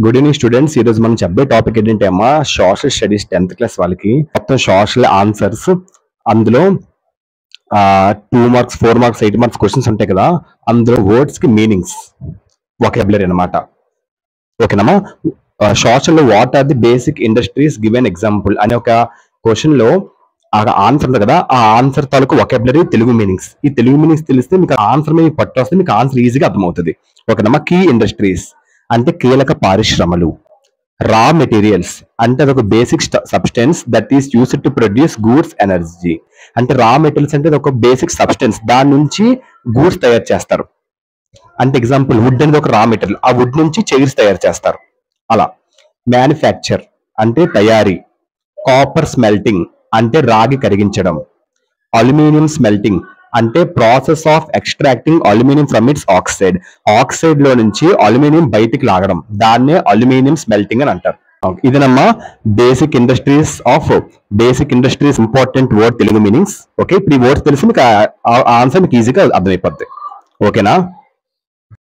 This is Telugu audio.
Good evening students. ఈ రోజు మనం చెప్పే టాపిక్ ఏంటంటే అమ్మా సోషల్ స్టడీస్ 10th క్లాస్ వాళ్ళకి మొత్తం సోషల్ ఆన్సర్స్. అందులో 2 మార్క్స్ 4 మార్క్స్ 8 మార్క్స్ క్వశ్చన్స్ ఉంటాయి కదా, అందులో వర్డ్స్ కి మీనింగ్స్ వొకాబులరీ అనమాట. ఓకేనమ్మా. సోషల్ లో what are the basic industries given example అనే ఒక క్వశ్చన్ లో ఆ ఆన్సర్ ఉంది కదా, ఆ ఆన్సర్ తాలూకు వొకాబులరీ తెలుగు మీనింగ్స్. ఈ తెలుగు మీనింగ్స్ తెలిస్తే మీకు ఆన్సర్ మీద పట్టు వస్తే మీకు ఆన్సర్ ఈజీగా అర్థమవుతుంది. ఓకేనమ్మా. కీ ఇండస్ట్రీస్ అంటే కీలక పారిశ్రమలు. రా మెటీరియల్స్ అంటే అదొక basic substance that is used to produce goods energy. అంటే రా మెటీరియల్స్ అంటే ఒక బేసిక్ సబ్స్టెన్స్, దాని నుంచి గూడ్స్ తయారు చేస్తారు. అంటే ఎగ్జాంపుల్ వుడ్ అనేది ఒక రా మెటీరియల్, ఆ వుడ్ నుంచి చైర్స్ తయారు చేస్తారు. అలా. మ్యానుఫ్యాక్చర్ అంటే తయారీ. కాపర్ స్మెల్టింగ్ అంటే రాగి కరిగించడం. అల్యూమినియం స్మెల్టింగ్ అంటే process of extracting aluminium from it's oxide. Oxide లో నుంచి అల్యూమినియం బయటికి లాగడం, దాన్నే అల్యూమినియం స్మెల్టింగ్ అని అంటారు. ఇదేనమ్మా basic industries important word Telugu meanings. Okay, ఇప్పుడు ఈ వర్డ్స్ తెలిసి మీకు ఆన్సర్ మీకు ఈజీగా అర్థమైపోద్ది. ఓకేనా.